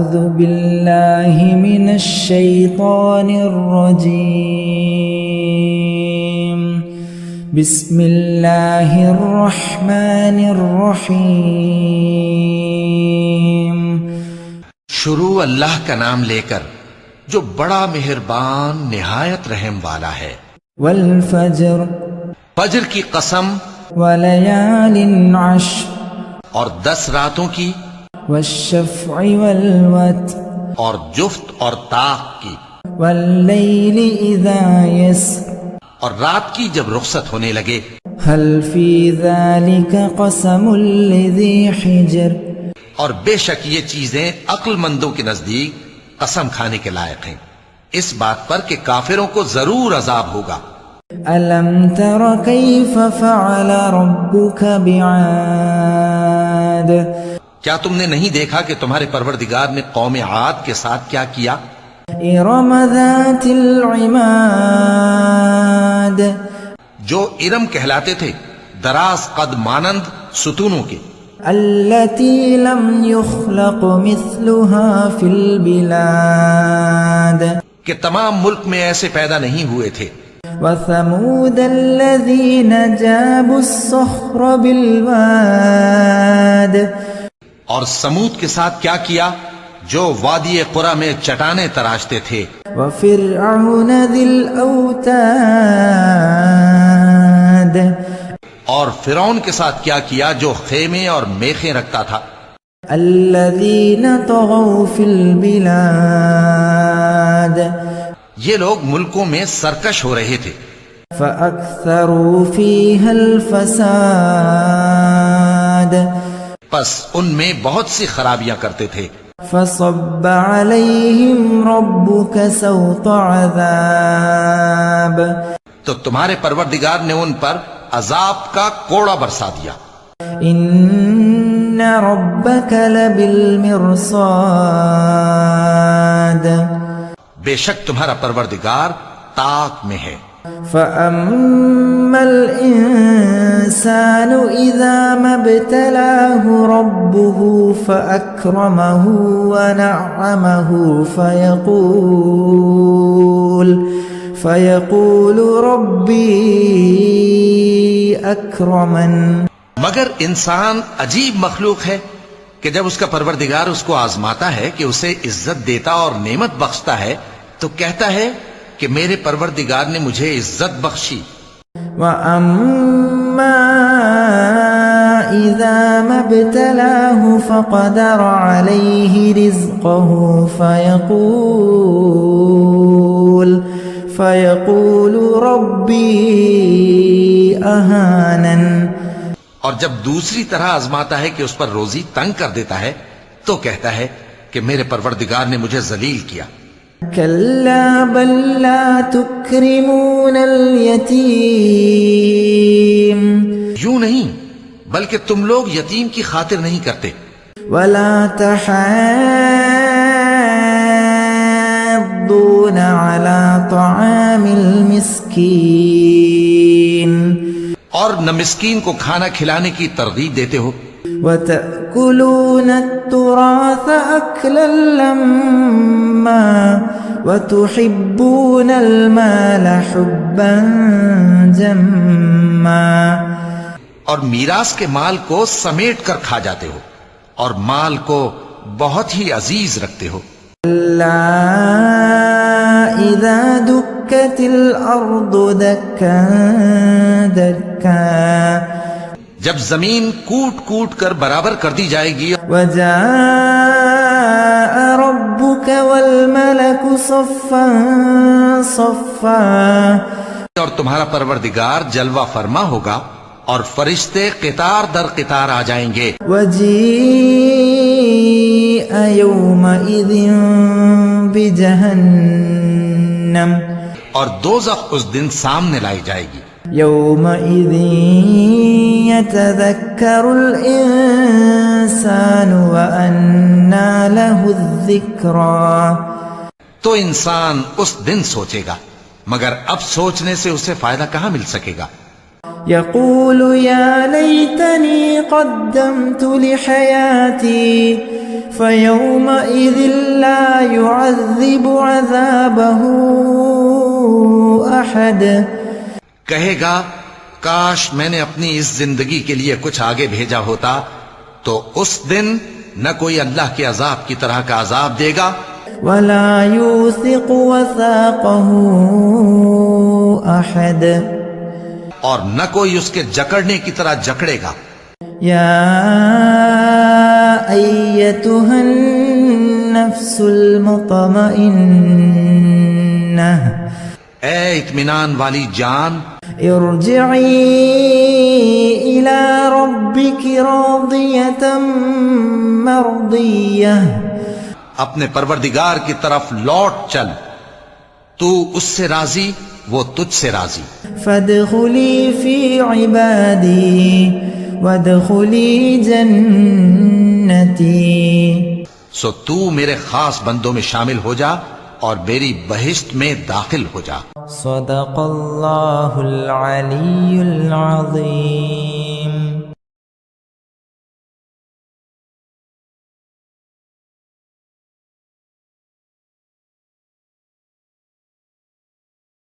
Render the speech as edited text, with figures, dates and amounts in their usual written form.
أعوذ بالله من الشيطان الرجيم بسم الله الرحمن الرحيم شروع اللہ کا نام لے کر جو بڑا مہربان نہایت رحم والا ہے۔ والفجر فجر کی قسم، وليال عشر اور 10 راتوں کی، والشفع والوتر اور جفت اور طاق کی، والليل إذا يسر اور رات کی جب رخصت ہونے لگے۔ هل في ذلك قسم لذي حجر اور بے شک یہ چیزیں عقل مندوں کے نزدیک قسم کھانے کے لائق ہیں، اس بات پر کہ کافروں کو ضرور عذاب ہوگا۔ ألم تر كيف فعل ربك بعاد کیا تم نے نہیں دیکھا کہ تمہارے پروردگار نے قوم عاد کے ساتھ کیا کیا؟ إرم ذات العماد جو ارم کہلاتے تھے، دراز قد مانند ستونوں کے، التي لم يخلق مثلها في البلاد کہ تمام ملک میں ایسے پیدا نہیں ہوئے تھے۔ وثمود الذين جابوا الصخر بالواد اور سمود کے ساتھ کیا کیا جو وادی قرا میں چٹانیں تراشتے تھے۔ وفرعون ذي الأوتاد اور فرعون کے ساتھ کیا کیا جو خیمے اور میخیں رکھتا تھا۔ الذين طغوا في البلاد یہ لوگ ملکوں میں سرکش ہو رہے تھے، فأكثروا فيها الفساد پس ان میں بہت سی خرابیاں کرتے تھے۔ فصب عليهم ربك سوط عذاب تو تمہارے پروردگار نے ان پر عذاب کا کوڑا برسا دیا۔ إن ربك لبالمرصاد بے شک تمہارا پروردگار طاق میں ہے۔ فأما الإنسان إذا ما ابتلاه ربه فأكرمه ونعمه فيقول ربي أكرمن مگر انسان عجیب مخلوق ہے کہ جب اس کا پروردگار اس کو آزماتا ہے کہ اسے عزت دیتا اور نعمت بخشتا ہے تو کہتا ہے کہ میرے پروردگار نے مجھے عزت بخشی۔ وَأَمَّا إِذَا مَا ابْتَلَاهُ فَقَدَرَ عَلَيْهِ رِزْقَهُ فَيَقُولُ رَبِّي أَهَانَنِ اور جب دوسری طرح آزماتا ہے کہ اس پر روزی تنگ کر دیتا ہے تو کہتا ہے کہ میرے پروردگار نے مجھے ذلیل کیا۔ كلا بل لا تكرمون اليتيم یوں نہیں بلکہ تم لوگ یتیم کی خاطر نہیں کرتے، ولا تحاضون على طعام المسكين اور نہ مسکین کو کھانا کھلانے کی ترغیب دیتے ہو، وتأكلون التراث أكلا لما وتحبون المال حبا جما اور میراث کے مال کو سمیٹ کر کھا جاتے ہو اور مال کو بہت ہی عزیز رکھتے ہو۔ لا إذا دكت الأرض دكا دكا جب زمین کوٹ کوٹ کر برابر کر دی جائے گی، وجاء ربك والملك صفا صفا اور تمہارا پروردگار جلوہ فرما ہوگا اور فرشتے قطار در قطار آ جائیں گے۔ وجيء يومئذ بجهنم اور دوزخ اس دن سامنے لائی جائے گی۔ يومئذ يتذكر الإنسان وأنى له الذكرى تو انسان اس دن سوچے گا، مگر اب سوچنے سے اسے فائدہ کہاں مل سکے گا۔ يقول يا ليتني قدمت لحياتي فيومئذ لا يعذب عذابه أحد. کہے گا کاش میں نے اپنی اس زندگی کے لیے کچھ آگے بھیجا ہوتا تو اس دن نہ کوئی اللہ کے عذاب کی طرح کا عذاب دے گا ولا يوثق وثاقه أحد. اور نہ کوئی اس کے جکڑنے کی طرح جکڑے گا. يا أيتها النفس المطمئنة اے اطمینان والی جان ارجعي إلى ربك راضية مرضية. اپنے پروردگار کی طرف لوٹ چل تو اس سے راضی وہ تجھ سے راضی. فادخلي في عبادي وادخلي جنتي. سو تو میرے خاص بندوں میں شامل ہو جا اور میری بہشت میں داخل ہو جا. صدق اللہ العلی العظیم.